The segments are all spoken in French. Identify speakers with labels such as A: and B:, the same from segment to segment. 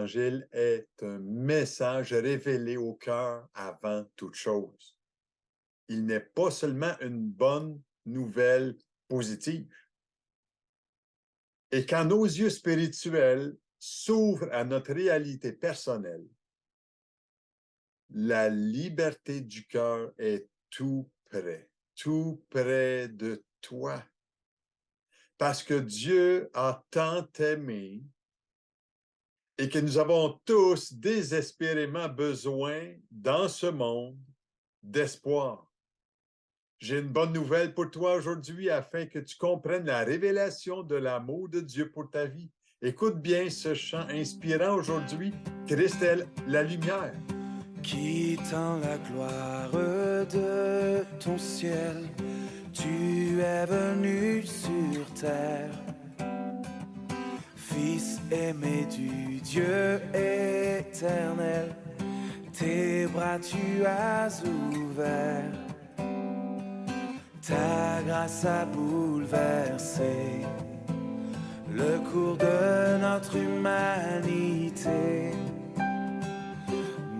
A: l'Évangile est un message révélé au cœur avant toute chose. Il n'est pas seulement une bonne nouvelle positive. Et quand nos yeux spirituels s'ouvrent à notre réalité personnelle, la liberté du cœur est tout près de toi. Parce que Dieu a tant aimé et que nous avons tous désespérément besoin dans ce monde d'espoir. J'ai une bonne nouvelle pour toi aujourd'hui afin que tu comprennes la révélation de l'amour de Dieu pour ta vie. Écoute bien ce chant inspirant aujourd'hui, Christ est la lumière.
B: Quittant la gloire de ton ciel, tu es venu sur terre. Fils aimé du Dieu éternel, tes bras tu as ouverts. Ta grâce a bouleversé le cours de notre humanité.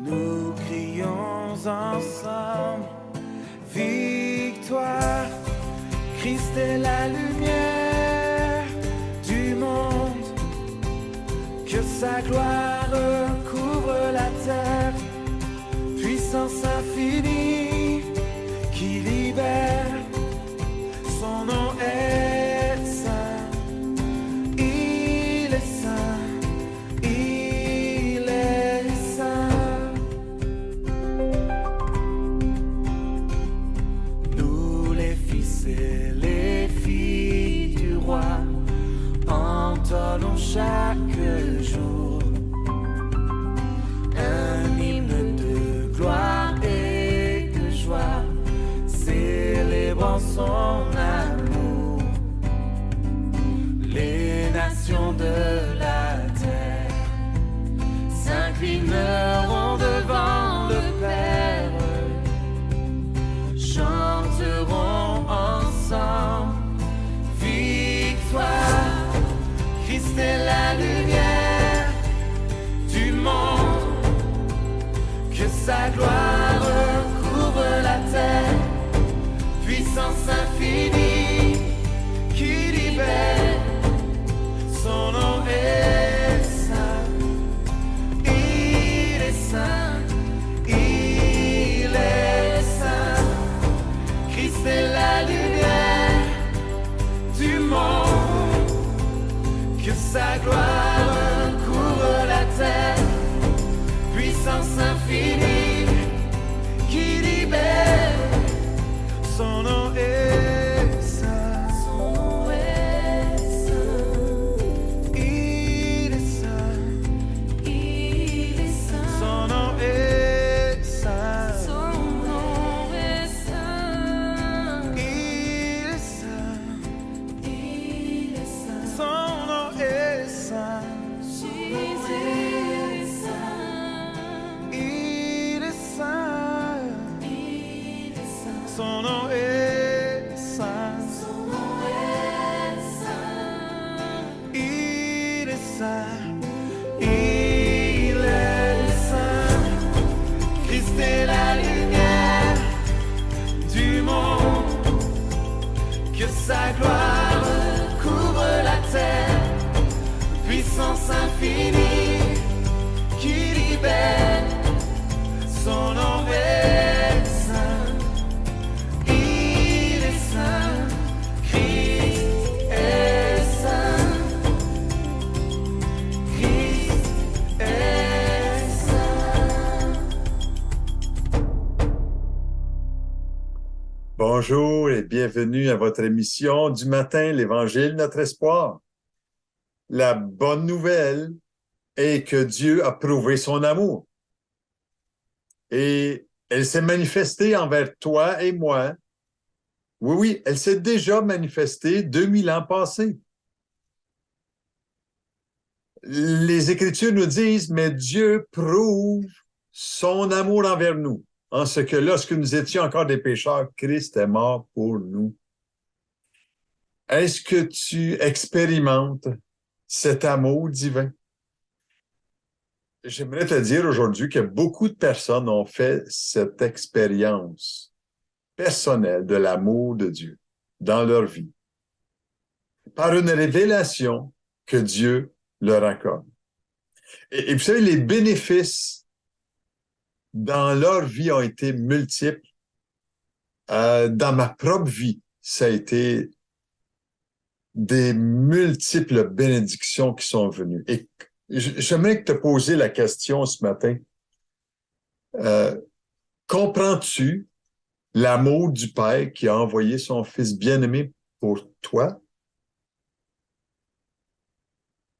B: Nous crions ensemble, victoire, Christ est la lumière du monde, que sa gloire couvre la terre, puissance infinie qui libère, son nom est saint, il est saint, il est saint. Nous les fils et les filles du roi entonnons chaque jour un hymne de gloire et de joie, célébrant son amour. Les nations de la terre s'inclineront devant le Père, chanteront ensemble, victoire, Christ est la lumière du monde, que sa gloire couvre la terre, puissance infinie qui libère, son nom est saint, il est saint, il est saint, Christ est la lumière du monde, que sa gloire couvre la terre, puissance infinie qui libère, son nom est saint, son nom est saint, il est saint, il est saint, son nom est saint, son nom est saint, il est saint, il est saint, son nom est saint, Jésus est saint, il est saint, il est saint, son nom est saint, son nom est saint, il est saint, il est saint, Christ est la lumière du monde, que sa gloire couvre la terre, puissance infinie qui libère, son nom est saint, il est saint, Christ est saint, Christ est saint.
A: Bonjour et bienvenue à votre émission du matin, l'Évangile, notre espoir. La bonne nouvelle est que Dieu a prouvé son amour. Et elle s'est manifestée envers toi et moi. Oui, elle s'est déjà manifestée 2000 ans passés. Les Écritures nous disent, mais Dieu prouve son amour envers nous, en ce que lorsque nous étions encore des pécheurs, Christ est mort pour nous. Est-ce que tu expérimentes cet amour divin? J'aimerais te dire aujourd'hui que beaucoup de personnes ont fait cette expérience personnelle de l'amour de Dieu dans leur vie par une révélation que Dieu leur accorde. Et vous savez, les bénéfices dans leur vie ont été multiples. Dans ma propre vie, ça a été des multiples bénédictions qui sont venues. Et j'aimerais te poser la question ce matin. Comprends-tu l'amour du Père qui a envoyé son Fils bien-aimé pour toi?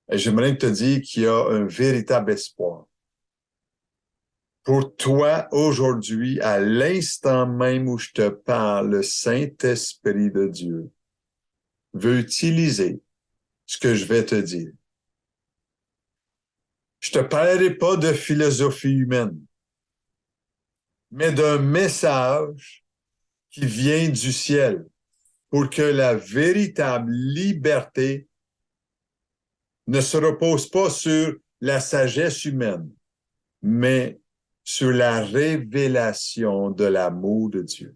A: Et j'aimerais te dire qu'il y a un véritable espoir. Pour toi, aujourd'hui, à l'instant même où je te parle, le Saint-Esprit de Dieu veut utiliser ce que je vais te dire. Je te parlerai pas de philosophie humaine, mais d'un message qui vient du ciel pour que la véritable liberté ne se repose pas sur la sagesse humaine, mais sur la révélation de l'amour de Dieu.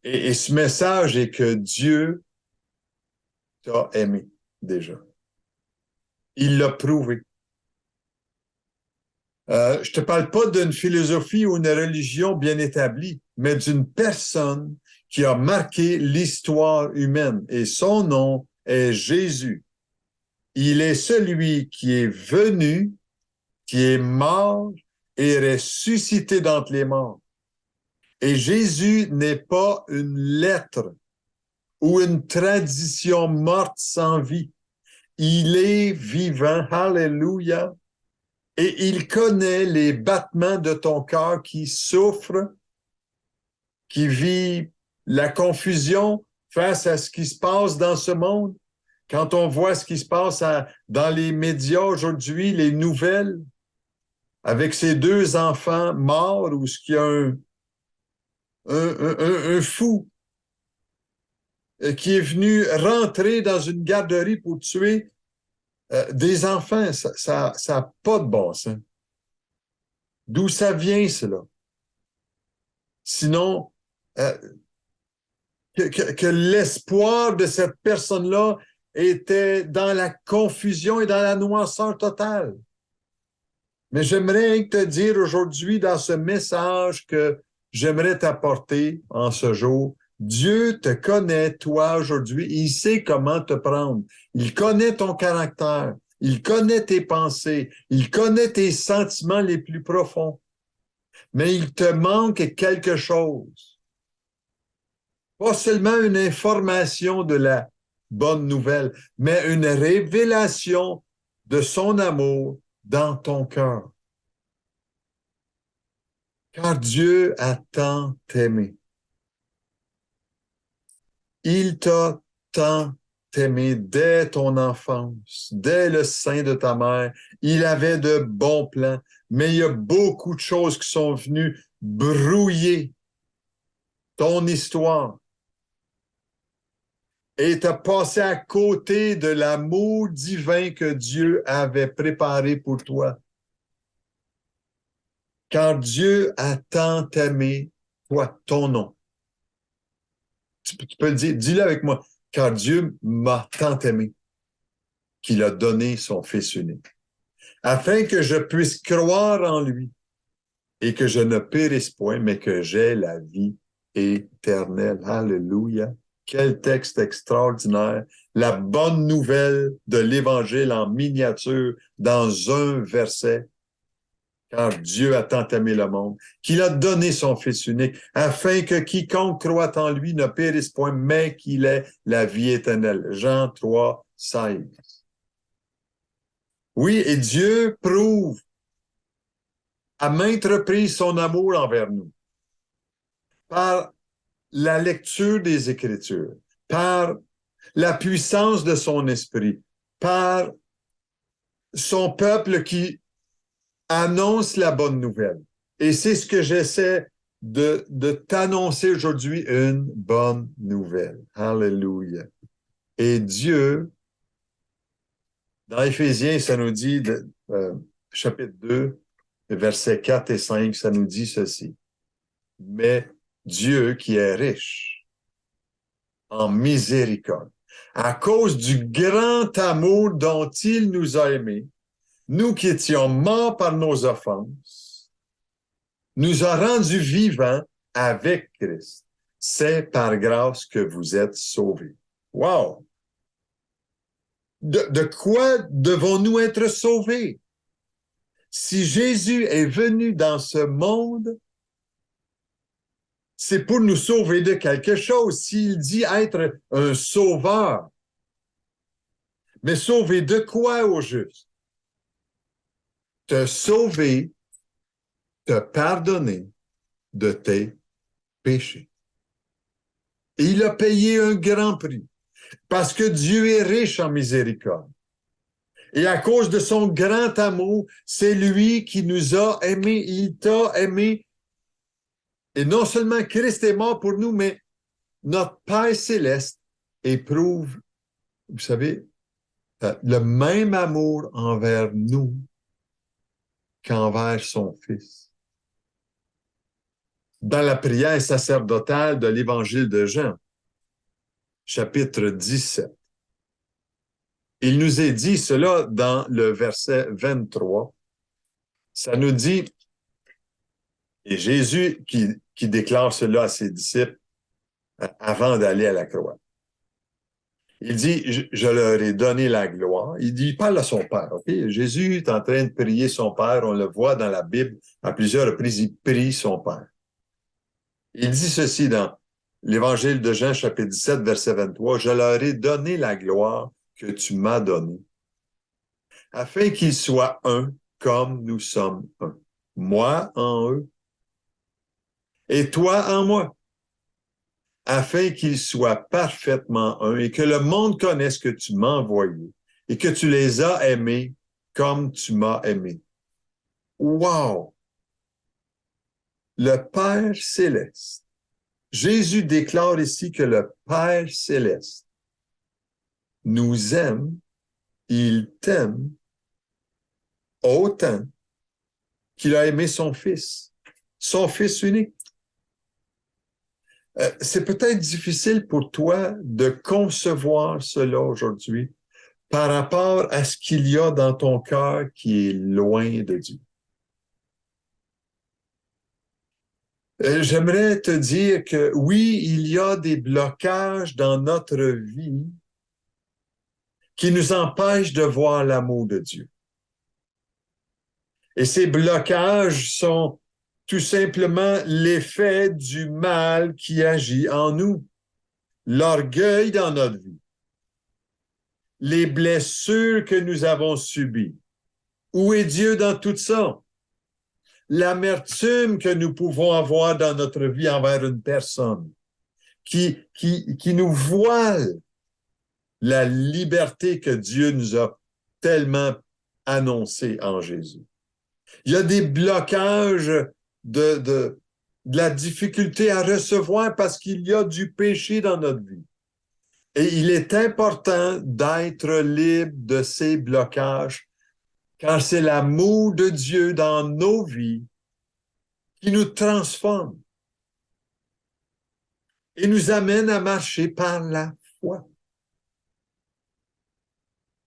A: Et ce message est que Dieu t'a aimé déjà. Il l'a prouvé. Je te parle pas d'une philosophie ou une religion bien établie, mais d'une personne qui a marqué l'histoire humaine. Et son nom est Jésus. Il est celui qui est venu, qui est mort et ressuscité d'entre les morts. Et Jésus n'est pas une lettre ou une tradition morte sans vie. Il est vivant, alléluia, et il connaît les battements de ton cœur qui souffre, qui vit la confusion face à ce qui se passe dans ce monde. Quand on voit ce qui se passe dans les médias aujourd'hui, les nouvelles, avec ces deux enfants morts, ou ce qu'il y a un fou qui est venu rentrer dans une garderie pour tuer des enfants, ça n'a pas de bon sens. D'où ça vient, cela? Sinon, que l'espoir de cette personne-là était dans la confusion et dans la noirceur totale. Mais j'aimerais te dire aujourd'hui dans ce message que j'aimerais t'apporter en ce jour. Dieu te connaît, toi, aujourd'hui. Il sait comment te prendre. Il connaît ton caractère. Il connaît tes pensées. Il connaît tes sentiments les plus profonds. Mais il te manque quelque chose. Pas seulement une information de la bonne nouvelle, mais une révélation de son amour dans ton cœur. Car Dieu a tant aimé. Il t'a tant aimé dès ton enfance, dès le sein de ta mère. Il avait de bons plans, mais il y a beaucoup de choses qui sont venues brouiller ton histoire. Et t'as passé à côté de l'amour divin que Dieu avait préparé pour toi. Car Dieu a tant aimé, toi, ton nom. Tu peux le dire, dis-le avec moi. Car Dieu m'a tant aimé qu'il a donné son Fils unique, afin que je puisse croire en lui et que je ne périsse point, mais que j'ai la vie éternelle. Alléluia. Quel texte extraordinaire. La bonne nouvelle de l'Évangile en miniature dans un verset. Car Dieu a tant aimé le monde, qu'il a donné son Fils unique, afin que quiconque croit en lui ne périsse point, mais qu'il ait la vie éternelle. Jean 3, 16. Oui, et Dieu prouve à maintes reprises son amour envers nous, par la lecture des Écritures, par la puissance de son esprit, par son peuple qui annonce la bonne nouvelle. Et c'est ce que j'essaie de t'annoncer aujourd'hui, une bonne nouvelle. Alléluia. Et Dieu, dans Éphésiens, ça nous dit, chapitre 2, versets 4 et 5, ça nous dit ceci. Mais Dieu qui est riche en miséricorde, à cause du grand amour dont il nous a aimés, nous qui étions morts par nos offenses, nous a rendus vivants avec Christ. C'est par grâce que vous êtes sauvés. Wow! De quoi devons-nous être sauvés? Si Jésus est venu dans ce monde, c'est pour nous sauver de quelque chose. S'il dit être un sauveur, mais sauver de quoi au juste? Te sauver, te pardonner de tes péchés. Et il a payé un grand prix parce que Dieu est riche en miséricorde. Et à cause de son grand amour, c'est lui qui nous a aimés. Il t'a aimé. Et non seulement Christ est mort pour nous, mais notre Père céleste éprouve, vous savez, le même amour envers nous qu'envers son Fils. Dans la prière sacerdotale de l'Évangile de Jean, chapitre 17, il nous est dit cela dans le verset 23. Ça nous dit, et Jésus qui déclare cela à ses disciples avant d'aller à la croix. Il dit, je leur ai donné la gloire. Il parle à son Père. Okay? Jésus est en train de prier son Père. On le voit dans la Bible à plusieurs reprises. Il prie son Père. Il dit ceci dans l'Évangile de Jean, chapitre 17, verset 23. Je leur ai donné la gloire que tu m'as donnée, afin qu'ils soient un comme nous sommes un. Moi en eux et toi en moi, afin qu'ils soient parfaitement un et que le monde connaisse que tu m'as envoyé et que tu les as aimés comme tu m'as aimé. Wow! Le Père céleste. Jésus déclare ici que le Père céleste nous aime, il t'aime autant qu'il a aimé son Fils unique. C'est peut-être difficile pour toi de concevoir cela aujourd'hui par rapport à ce qu'il y a dans ton cœur qui est loin de Dieu. J'aimerais te dire que oui, il y a des blocages dans notre vie qui nous empêchent de voir l'amour de Dieu. Et ces blocages sont tout simplement l'effet du mal qui agit en nous, l'orgueil dans notre vie, les blessures que nous avons subies. Où est Dieu dans tout ça? L'amertume que nous pouvons avoir dans notre vie envers une personne qui nous voile la liberté que Dieu nous a tellement annoncée en Jésus. Il y a des blocages de la difficulté à recevoir parce qu'il y a du péché dans notre vie. Et il est important d'être libre de ces blocages, car c'est l'amour de Dieu dans nos vies qui nous transforme et nous amène à marcher par la foi.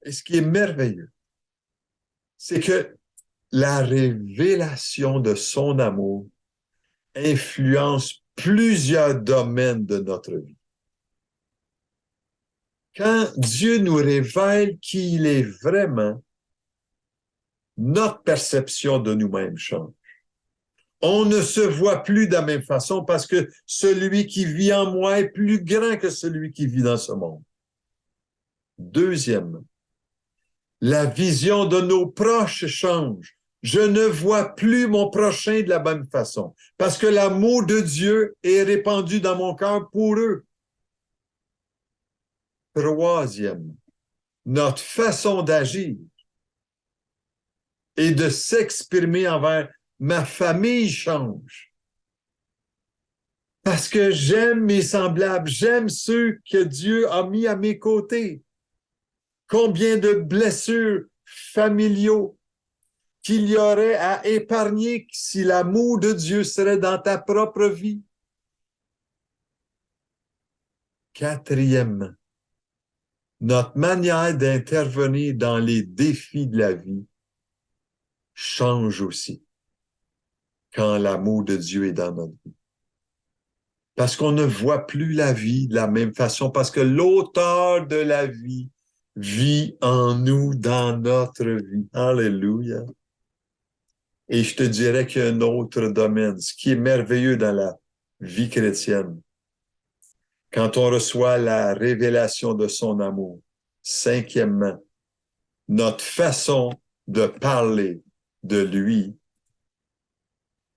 A: Et ce qui est merveilleux, c'est que la révélation de son amour influence plusieurs domaines de notre vie. Quand Dieu nous révèle qui il est vraiment, notre perception de nous-mêmes change. On ne se voit plus de la même façon parce que celui qui vit en moi est plus grand que celui qui vit dans ce monde. Deuxièmement, la vision de nos proches change. Je ne vois plus mon prochain de la même façon parce que l'amour de Dieu est répandu dans mon cœur pour eux. Troisièmement, notre façon d'agir et de s'exprimer envers ma famille change. Parce que j'aime mes semblables, j'aime ceux que Dieu a mis à mes côtés. Combien de blessures familiaux qu'il y aurait à épargner si l'amour de Dieu serait dans ta propre vie? Quatrièmement, notre manière d'intervenir dans les défis de la vie change aussi quand l'amour de Dieu est dans notre vie. Parce qu'on ne voit plus la vie de la même façon, parce que l'auteur de la vie vit en nous, dans notre vie. Alléluia. Et je te dirais qu'il y a un autre domaine, ce qui est merveilleux dans la vie chrétienne, quand on reçoit la révélation de son amour. Cinquièmement, notre façon de parler de lui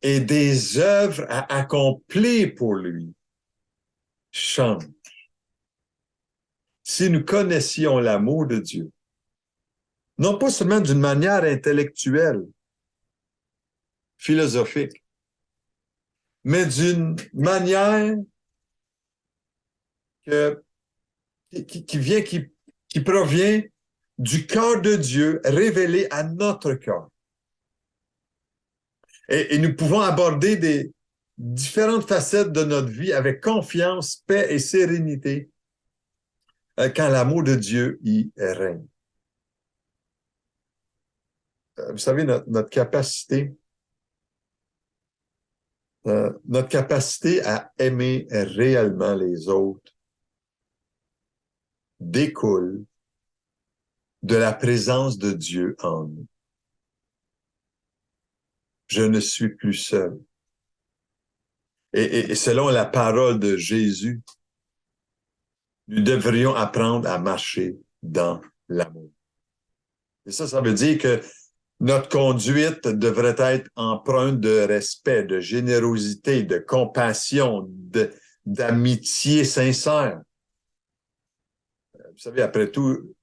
A: et des œuvres à accomplir pour lui change. Si nous connaissions l'amour de Dieu, non pas seulement d'une manière intellectuelle, philosophique, mais d'une manière qui provient du cœur de Dieu révélé à notre cœur. Et nous pouvons aborder des différentes facettes de notre vie avec confiance, paix et sérénité quand l'amour de Dieu y règne. Vous savez, notre capacité à aimer réellement les autres découle de la présence de Dieu en nous. Je ne suis plus seul. Et selon la parole de Jésus, nous devrions apprendre à marcher dans l'amour. Et ça veut dire que notre conduite devrait être empreinte de respect, de générosité, de compassion, d'amitié sincère. Vous savez, après tout,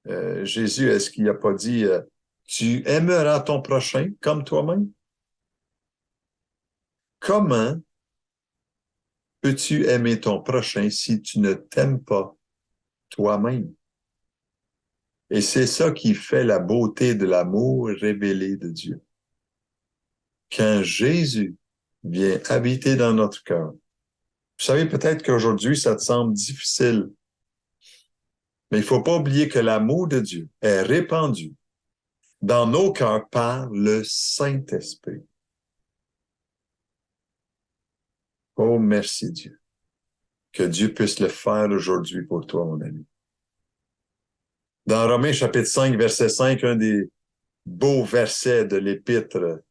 A: Jésus, est-ce qu'il n'a pas dit tu aimeras ton prochain comme toi-même? Comment peux-tu aimer ton prochain si tu ne t'aimes pas toi-même? Et c'est ça qui fait la beauté de l'amour révélé de Dieu. Quand Jésus vient habiter dans notre cœur, vous savez peut-être qu'aujourd'hui, ça te semble difficile, mais il ne faut pas oublier que l'amour de Dieu est répandu dans nos cœurs par le Saint-Esprit. Oh, merci Dieu. Que Dieu puisse le faire aujourd'hui pour toi, mon ami. Dans Romains chapitre 5, verset 5, un des beaux versets de l'épître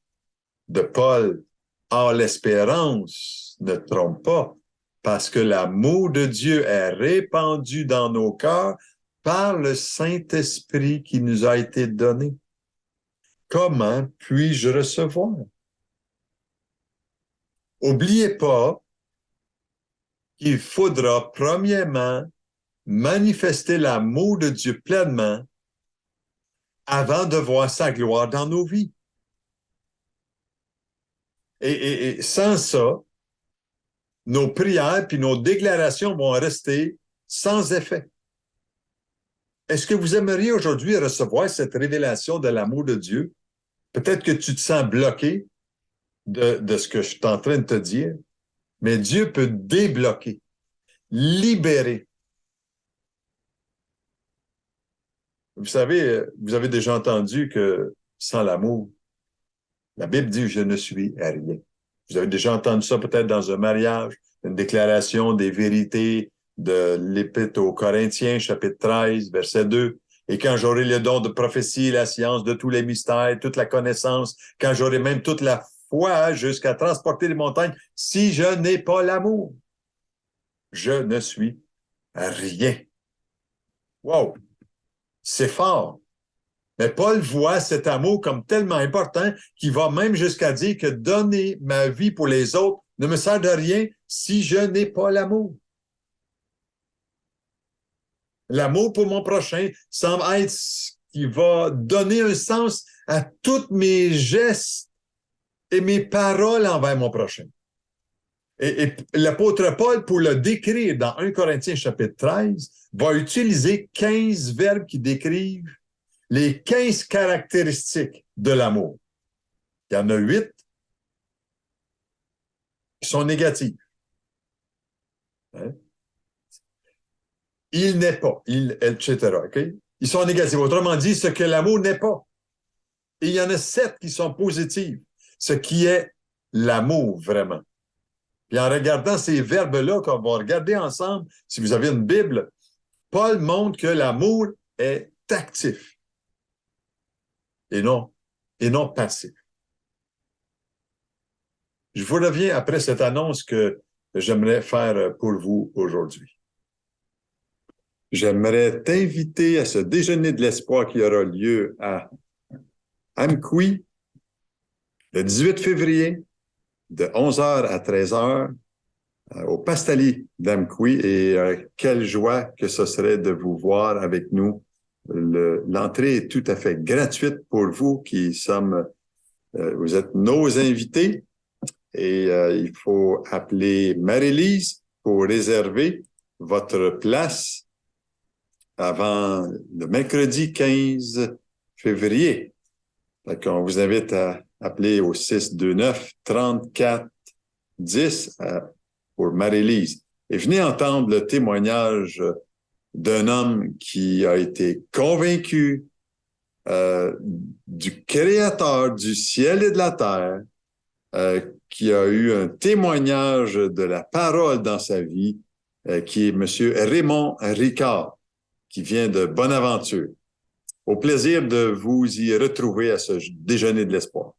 A: de Paul, « Or l'espérance ne trompe pas, parce que l'amour de Dieu est répandu dans nos cœurs par le Saint-Esprit qui nous a été donné. Comment puis-je recevoir? » Oubliez pas qu'il faudra premièrement manifester l'amour de Dieu pleinement avant de voir sa gloire dans nos vies. Et sans ça, nos prières puis nos déclarations vont rester sans effet. Est-ce que vous aimeriez aujourd'hui recevoir cette révélation de l'amour de Dieu? Peut-être que tu te sens bloqué de ce que je suis en train de te dire, mais Dieu peut débloquer, libérer. Vous savez, vous avez déjà entendu que sans l'amour, la Bible dit « je ne suis rien ». Vous avez déjà entendu ça peut-être dans un mariage, une déclaration des vérités de l'Épître aux Corinthiens, chapitre 13, verset 2. « Et quand j'aurai le don de prophétie, la science de tous les mystères, toute la connaissance, quand j'aurai même toute la foi jusqu'à transporter les montagnes, si je n'ai pas l'amour, je ne suis rien. » Wow! C'est fort. Mais Paul voit cet amour comme tellement important qu'il va même jusqu'à dire que donner ma vie pour les autres ne me sert de rien si je n'ai pas l'amour. L'amour pour mon prochain semble être ce qui va donner un sens à tous mes gestes et mes paroles envers mon prochain. Et l'apôtre Paul, pour le décrire dans 1 Corinthiens chapitre 13, va utiliser 15 verbes qui décrivent les 15 caractéristiques de l'amour. Il y en a 8 qui sont négatives. Hein? Il n'est pas, etc. Okay? Ils sont négatifs. Autrement dit, ce que l'amour n'est pas. Et il y en a 7 qui sont positives. Ce qui est l'amour, vraiment. Puis en regardant ces verbes-là, qu'on va regarder ensemble, si vous avez une Bible, Paul montre que l'amour est actif et non passif. Je vous reviens après cette annonce que j'aimerais faire pour vous aujourd'hui. J'aimerais t'inviter à ce déjeuner de l'espoir qui aura lieu à Amqui le 18 février de 11h à 13h au Pastalis d'Amqui et quelle joie que ce serait de vous voir avec nous. L'entrée est tout à fait gratuite pour vous qui sommes, vous êtes nos invités et il faut appeler Marie-Lise pour réserver votre place avant le mercredi 15 février. Donc, on vous invite à appeler au 629-34-10 pour Marie-Lise. Et venez entendre le témoignage d'un homme qui a été convaincu du Créateur du ciel et de la terre, qui a eu un témoignage de la parole dans sa vie, qui est M. Raymond Ricard, qui vient de Bonaventure. Au plaisir de vous y retrouver à ce déjeuner de l'espoir.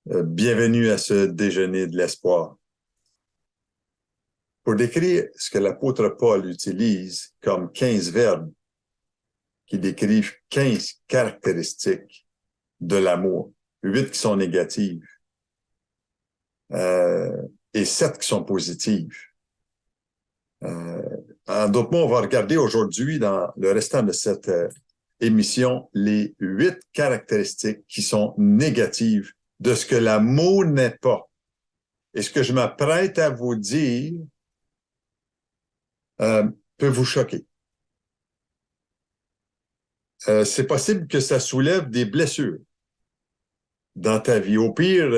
A: Bienvenue à ce déjeuner de l'espoir. Pour décrire ce que l'apôtre Paul utilise comme 15 verbes qui décrivent 15 caractéristiques de l'amour, 8 qui sont négatives et 7 qui sont positives. En d'autres mots, on va regarder aujourd'hui, dans le restant de cette émission, les 8 caractéristiques qui sont négatives de ce que l'amour n'est pas. Et ce que je m'apprête à vous dire peut vous choquer. C'est possible que ça soulève des blessures dans ta vie. Au pire,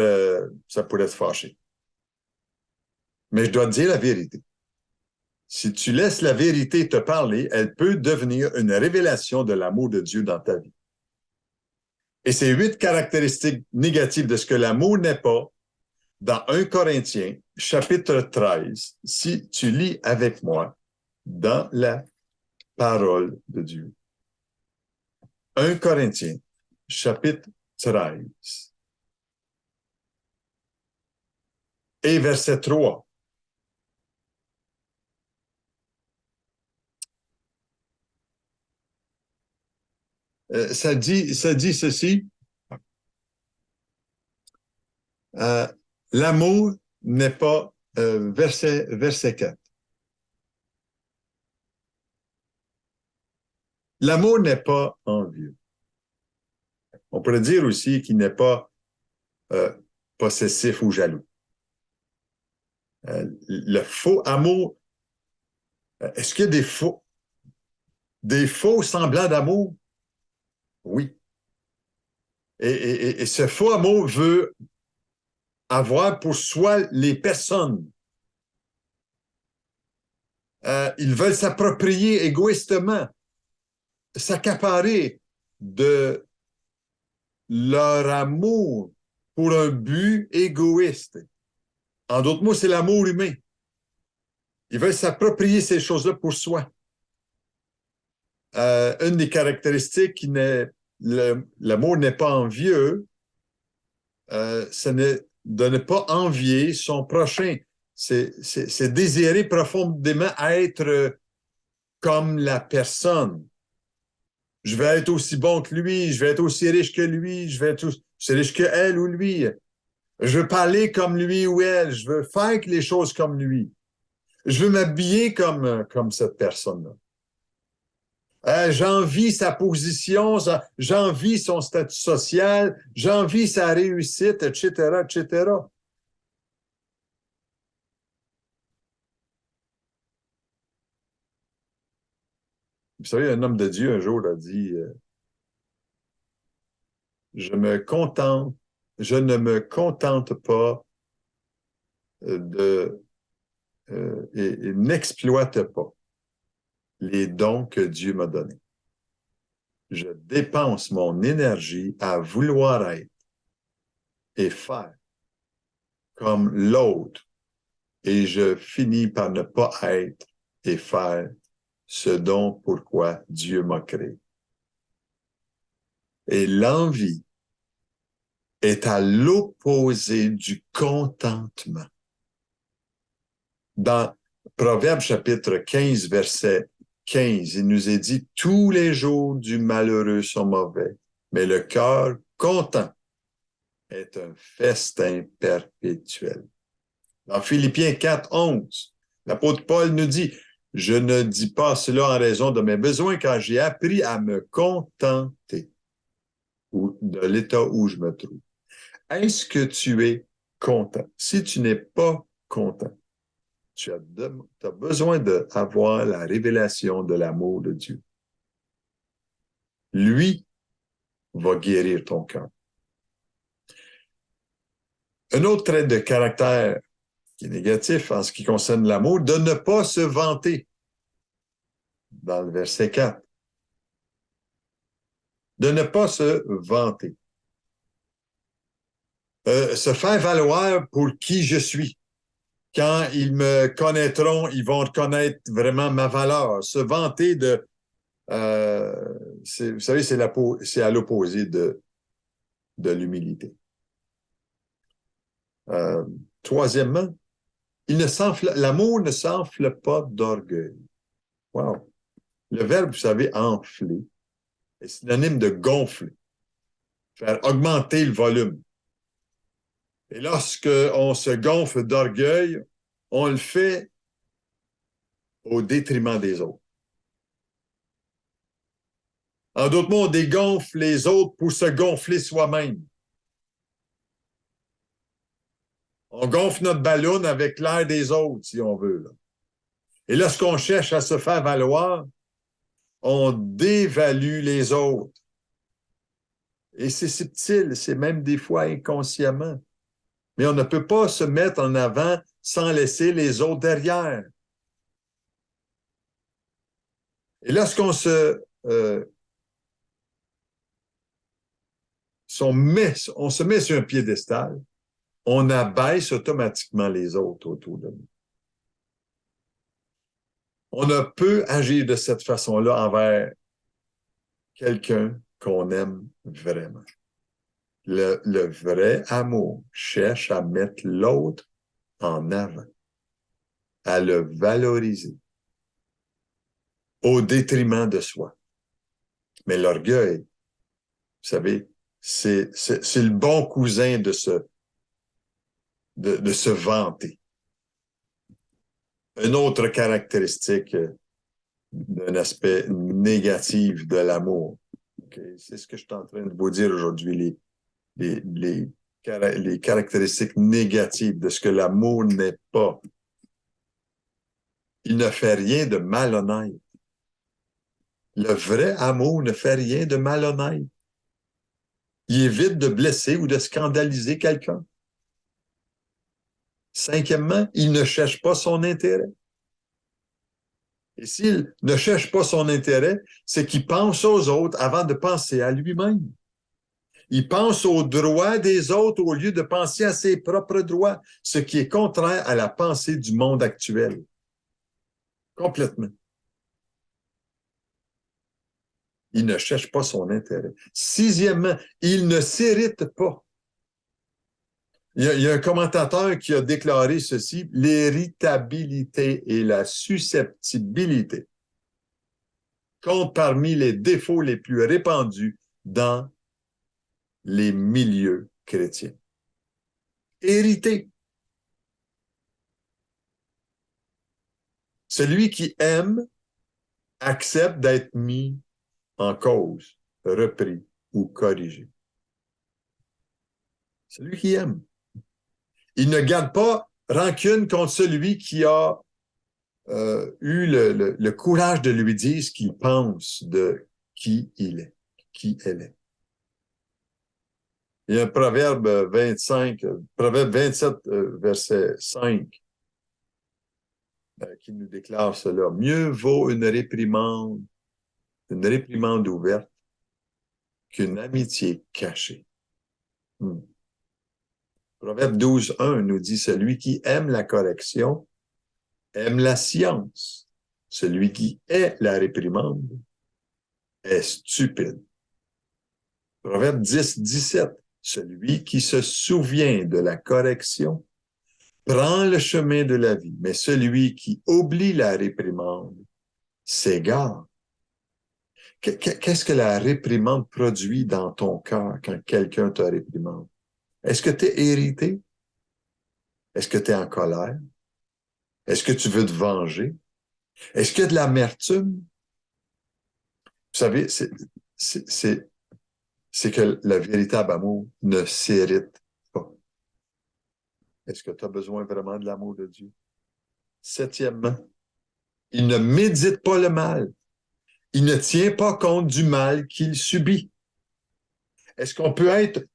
A: ça pourrait te fâcher. Mais je dois te dire la vérité. Si tu laisses la vérité te parler, elle peut devenir une révélation de l'amour de Dieu dans ta vie. Et ces 8 caractéristiques négatives de ce que l'amour n'est pas, dans 1 Corinthiens, chapitre 13, si tu lis avec moi dans la parole de Dieu. 1 Corinthiens, chapitre 13. Et verset 3. Ça dit ceci. L'amour n'est pas, verset 4. L'amour n'est pas envieux. On pourrait dire aussi qu'il n'est pas possessif ou jaloux. Le faux amour, est-ce qu'il y a des faux semblants d'amour? Oui. Et ce faux amour veut avoir pour soi les personnes. Ils veulent s'approprier égoïstement, s'accaparer de leur amour pour un but égoïste. En d'autres mots, c'est l'amour humain. Ils veulent s'approprier ces choses-là pour soi. Une des caractéristiques qui n'est l'amour n'est pas envieux, ce n'est de ne pas envier son prochain. C'est désirer profondément être comme la personne. Je vais être aussi bon que lui, je vais être aussi riche que lui, je vais être aussi riche que elle ou lui. Je veux parler comme lui ou elle, je veux faire les choses comme lui. Je veux m'habiller comme cette personne-là. J'envie sa position, j'envie son statut social, j'envie sa réussite, etc., etc. Vous savez, un homme de Dieu, un jour, a dit, je ne me contente pas et n'exploite pas les dons que Dieu m'a donnés. Je dépense mon énergie à vouloir être et faire comme l'autre et je finis par ne pas être et faire ce dont pourquoi Dieu m'a créé. Et l'envie est à l'opposé du contentement. Dans Proverbe chapitre 15, verset 15, il nous est dit, tous les jours du malheureux sont mauvais, mais le cœur content est un festin perpétuel. Dans Philippiens 4, 11, l'apôtre Paul nous dit, je ne dis pas cela en raison de mes besoins, car j'ai appris à me contenter de l'état où je me trouve. Est-ce que tu es content? Si tu n'es pas content, tu as besoin d'avoir la révélation de l'amour de Dieu. Lui va guérir ton cœur. Un autre trait de caractère qui est négatif en ce qui concerne l'amour, de ne pas se vanter. Dans le verset 4. De ne pas se vanter. Se faire valoir pour qui je suis. Quand ils me connaîtront, ils vont connaître vraiment ma valeur. Se vanter de... vous savez, c'est à l'opposé de l'humilité. Troisièmement, l'amour ne s'enfle pas d'orgueil. Wow. Le verbe, vous savez, enfler, est synonyme de gonfler, faire augmenter le volume. Et lorsque on se gonfle d'orgueil, on le fait au détriment des autres. En d'autres mots, on dégonfle les autres pour se gonfler soi-même. On gonfle notre ballon avec l'air des autres, si on veut. Là. Et lorsqu'on cherche à se faire valoir, on dévalue les autres. Et c'est subtil, c'est même des fois inconsciemment. Mais on ne peut pas se mettre en avant sans laisser les autres derrière. Et lorsqu'on on se met sur un piédestal, on abaisse automatiquement les autres autour de nous. On ne peut agir de cette façon-là envers quelqu'un qu'on aime vraiment. Le vrai amour cherche à mettre l'autre en avant, à le valoriser, au détriment de soi. Mais l'orgueil, vous savez, c'est le bon cousin de se vanter. Une autre caractéristique d'un aspect négatif de l'amour. Okay? C'est ce que je suis en train de vous dire aujourd'hui, les caractéristiques négatives de ce que l'amour n'est pas. Il ne fait rien de malhonnête. Le vrai amour ne fait rien de malhonnête. Il évite de blesser ou de scandaliser quelqu'un. Cinquièmement, il ne cherche pas son intérêt. Et s'il ne cherche pas son intérêt, c'est qu'il pense aux autres avant de penser à lui-même. Il pense aux droits des autres au lieu de penser à ses propres droits, ce qui est contraire à la pensée du monde actuel. Complètement. Il ne cherche pas son intérêt. Sixièmement, il ne s'irrite pas. Il y a un commentateur qui a déclaré ceci, l'irritabilité et la susceptibilité comptent parmi les défauts les plus répandus dans les milieux chrétiens. Irrité. Celui qui aime accepte d'être mis en cause, repris ou corrigé. Celui qui aime. Il ne garde pas rancune contre celui qui a eu le courage de lui dire ce qu'il pense de qui il est, qui elle est. Il y a un proverbe 25, proverbe 27, verset 5, qui nous déclare cela. Mieux vaut une réprimande ouverte qu'une amitié cachée. Proverbe 12, 1 nous dit, celui qui aime la correction aime la science. Celui qui hait la réprimande est stupide. Proverbe 10, 17. Celui qui se souvient de la correction prend le chemin de la vie, mais celui qui oublie la réprimande s'égare. Qu'est-ce que la réprimande produit dans ton cœur quand quelqu'un te réprimande? Est-ce que tu es irrité? Est-ce que tu es en colère? Est-ce que tu veux te venger? Est-ce qu'il y a de l'amertume? Vous savez, c'est que le véritable amour ne s'irrite pas. Est-ce que tu as besoin vraiment de l'amour de Dieu? Septièmement, il ne médite pas le mal. Il ne tient pas compte du mal qu'il subit. Est-ce qu'on peut être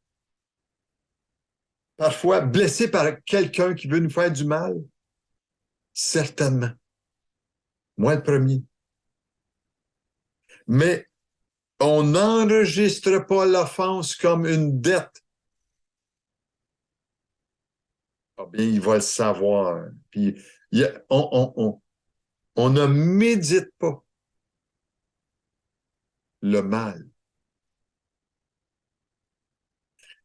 A: parfois blessé par quelqu'un qui veut nous faire du mal? Certainement. Moi, le premier. Mais on n'enregistre pas l'offense comme une dette. Ah bien, il va le savoir. Puis, on ne médite pas le mal.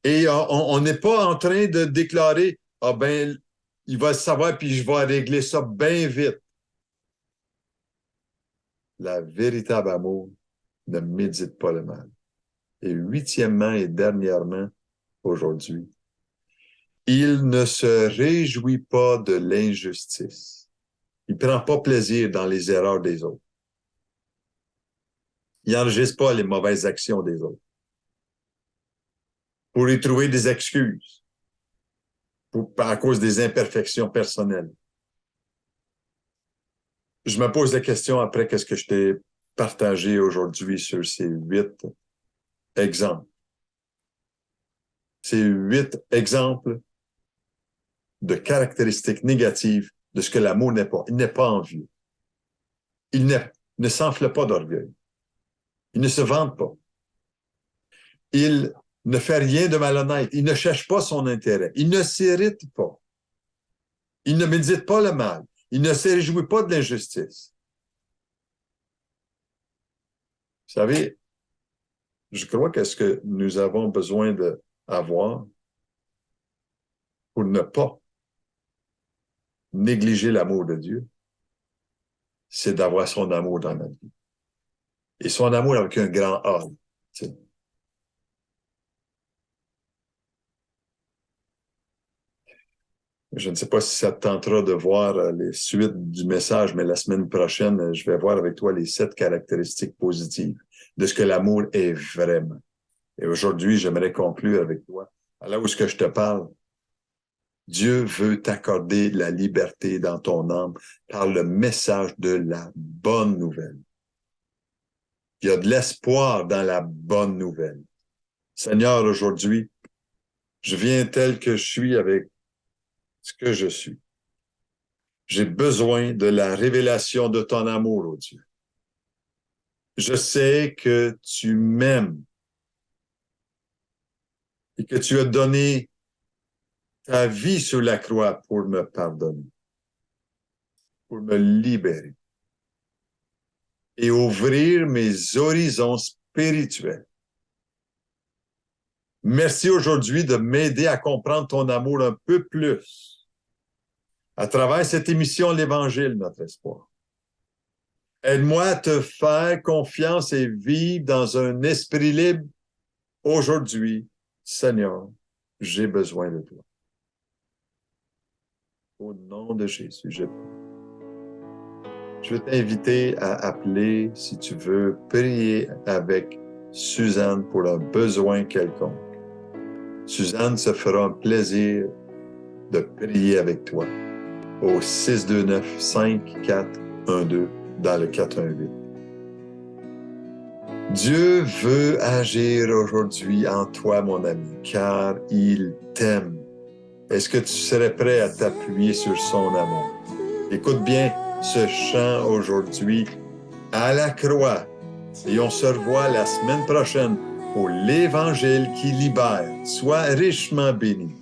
A: Et on n'est pas en train de déclarer, ah ben, il va le savoir, puis je vais régler ça bien vite. La véritable amour ne médite pas le mal. Et huitièmement et dernièrement, aujourd'hui, il ne se réjouit pas de l'injustice. Il ne prend pas plaisir dans les erreurs des autres. Il n'enregistre pas les mauvaises actions des autres pour y trouver des excuses à cause des imperfections personnelles. Je me pose la question après qu'est-ce que je t'ai partagé aujourd'hui sur ces 8 exemples. Ces 8 exemples de caractéristiques négatives de ce que l'amour n'est pas. Il n'est pas envieux. Il ne s'enfle pas d'orgueil. Il ne se vante pas. Il ne fait rien de malhonnête. Il ne cherche pas son intérêt. Il ne s'irrite pas. Il ne médite pas le mal. Il ne se réjouit pas de l'injustice. Vous savez, je crois que ce que nous avons besoin d'avoir pour ne pas négliger l'amour de Dieu, c'est d'avoir son amour dans notre vie. Et son amour avec un grand A. T'sais. Je ne sais pas si ça te tentera de voir les suites du message, mais la semaine prochaine, je vais voir avec toi les 7 caractéristiques positives de ce que l'amour est vraiment. Et aujourd'hui, j'aimerais conclure avec toi. Là où est-ce que je te parle, Dieu veut t'accorder la liberté dans ton âme par le message de la bonne nouvelle. Il y a de l'espoir dans la bonne nouvelle. Seigneur, aujourd'hui, je viens tel que je suis avec ce que je suis. J'ai besoin de la révélation de ton amour, ô Dieu. Je sais que tu m'aimes et que tu as donné ta vie sur la croix pour me pardonner, pour me libérer et ouvrir mes horizons spirituels. Merci aujourd'hui de m'aider à comprendre ton amour un peu plus à travers cette émission L'Évangile, notre espoir. Aide-moi à te faire confiance et vivre dans un esprit libre aujourd'hui. Seigneur, j'ai besoin de toi. Au nom de Jésus, je prie. Je veux t'inviter à appeler, si tu veux, prier avec Suzanne pour un besoin quelconque. Suzanne se fera un plaisir de prier avec toi au 629-5412 dans le 418. Dieu veut agir aujourd'hui en toi, mon ami, car il t'aime. Est-ce que tu serais prêt à t'appuyer sur son amour? Écoute bien ce chant aujourd'hui à la croix. Et on se revoit la semaine prochaine pour l'Évangile qui libère. Sois richement béni.